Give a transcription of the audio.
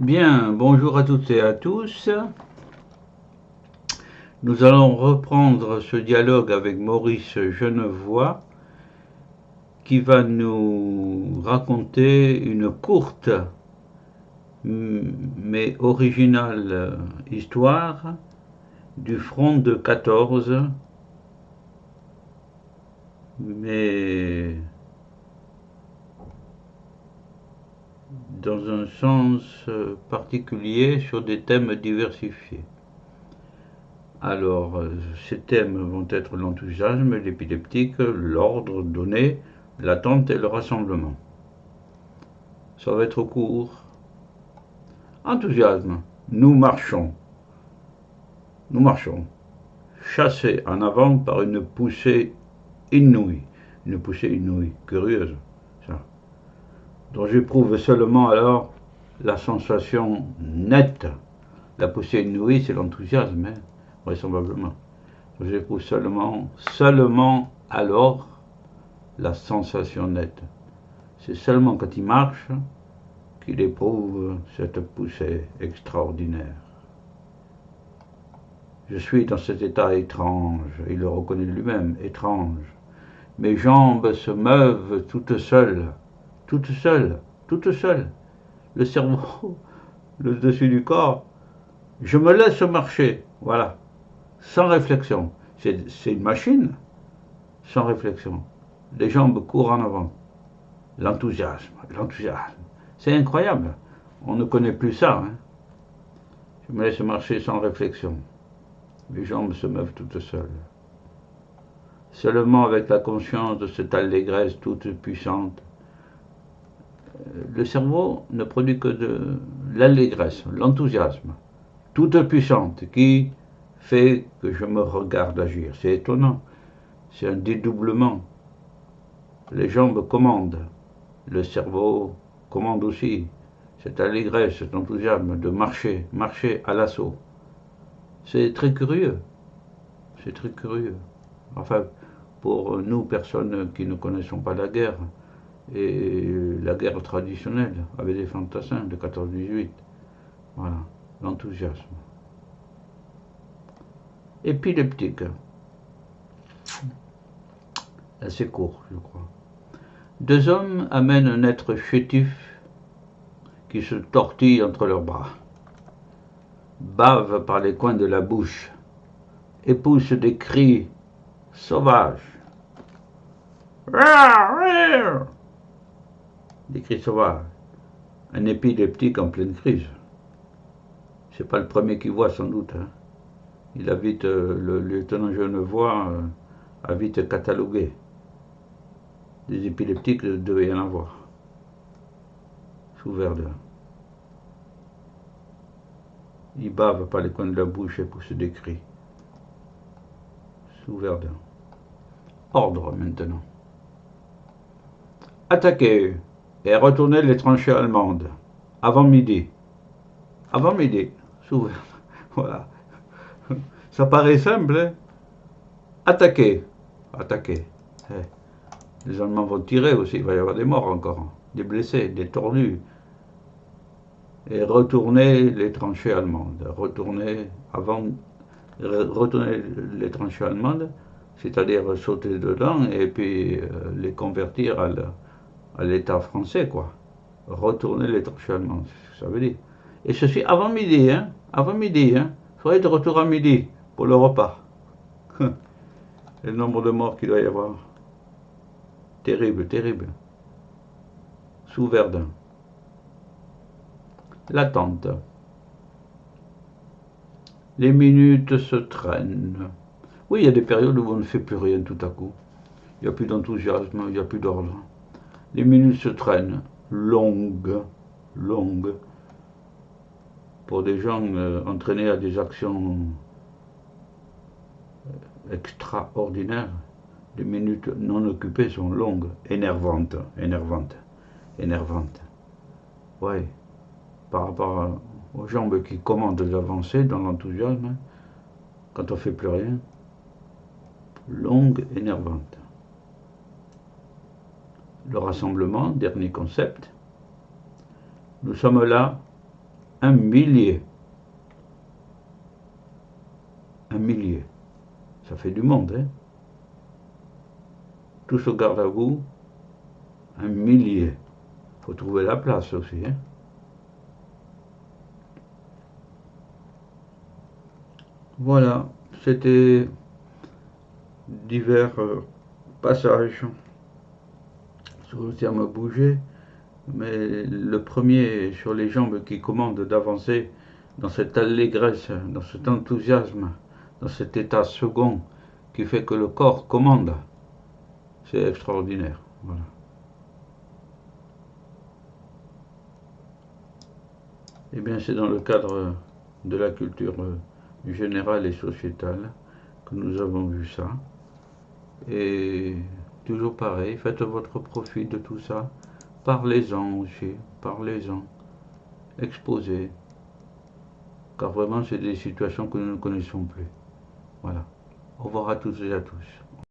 Bien, bonjour à toutes et à tous. Nous allons reprendre ce dialogue avec Maurice Genevoix qui va nous raconter une courte mais originale histoire du front de 14, mais dans un sens particulier sur des thèmes diversifiés. Alors, ces thèmes vont être l'enthousiasme, l'épileptique, l'ordre donné, l'attente et le rassemblement. Ça va être court. Enthousiasme. Nous marchons. Nous marchons. Chassés en avant par une poussée inouïe. Une poussée inouïe, curieuse, ça. Dont j'éprouve seulement alors la sensation nette. La poussée inouïe, c'est l'enthousiasme, hein, vraisemblablement. J'éprouve seulement alors la sensation nette. C'est seulement quand il marche qu'il éprouve cette poussée extraordinaire. Je suis dans cet état étrange, il le reconnaît lui-même, étrange. Mes jambes se meuvent toutes seules, toutes seules, toutes seules. Le cerveau, le dessus du corps, je me laisse marcher, voilà, sans réflexion. C'est une machine, sans réflexion. Les jambes courent en avant. L'enthousiasme, l'enthousiasme. C'est incroyable. On ne connaît plus ça. Hein. Je me laisse marcher sans réflexion. Les jambes se meuvent toutes seules. Seulement avec la conscience de cette allégresse toute puissante, le cerveau ne produit que de l'allégresse, l'enthousiasme, toute puissante, qui fait que je me regarde agir. C'est étonnant. C'est un dédoublement. Les jambes commandent. Le cerveau commande aussi cette allégresse, cet enthousiasme de marcher, marcher à l'assaut. C'est très curieux. C'est très curieux. Enfin, pour nous, personnes qui ne connaissons pas la guerre, et la guerre traditionnelle, avec des fantassins de 14-18. Voilà, l'enthousiasme. Épileptique. Assez court, je crois. Deux hommes amènent un être chétif qui se tortille entre leurs bras, bave par les coins de la bouche et pousse des cris sauvages. Des cris sauvages. Un épileptique en pleine crise. C'est pas le premier qu'il voit sans doute. Hein. Il a vite, le lieutenant Genevoix a vite catalogué. Des épileptiques devait y en avoir. Sous Verdun. Il bave par les coins de la bouche et pousse des cris. Sous Verdun. Ordre maintenant. Attaquez et retournez les tranchées allemandes. Avant midi. Avant midi. Sous Verdun. Voilà. Ça paraît simple, hein. Attaquez. Attaquez. Les Allemands vont tirer aussi, il va y avoir des morts encore, des blessés, des tordus. Et retourner les tranchées allemandes. Retourner les tranchées allemandes, c'est-à-dire sauter dedans et puis les convertir à l'État français, quoi. Retourner les tranchées allemandes, c'est ce que ça veut dire. Et ceci avant midi, hein. Avant midi, hein. Il faudrait être de retour à midi pour le repas. Le nombre de morts qu'il doit y avoir. Terrible, terrible. Sous Verdun. L'attente. Les minutes se traînent. Oui, il y a des périodes où on ne fait plus rien tout à coup. Il n'y a plus d'enthousiasme, il n'y a plus d'ordre. Les minutes se traînent. Longues, longues. Pour des gens entraînés à des actions extraordinaires, les minutes non occupées sont longues, énervantes, énervantes, énervantes. Oui, par rapport aux jambes qui commandent d'avancer dans l'enthousiasme, quand on ne fait plus rien, longue, énervante. Le rassemblement, dernier concept. Nous sommes là un millier. Un millier. Ça fait du monde, hein. Tous au garde à vous, un millier. Faut trouver la place aussi, hein. Voilà, c'était divers passages sur le terme bouger, mais le premier sur les jambes qui commande d'avancer dans cette allégresse, dans cet enthousiasme, dans cet état second qui fait que le corps commande, c'est extraordinaire. Voilà. Eh bien, c'est dans le cadre de la culture générale et sociétale que nous avons vu ça. Et toujours pareil, faites votre profit de tout ça. Parlez-en aussi, parlez-en, exposez. Car vraiment, c'est des situations que nous ne connaissons plus. Voilà. Au revoir à toutes et à tous.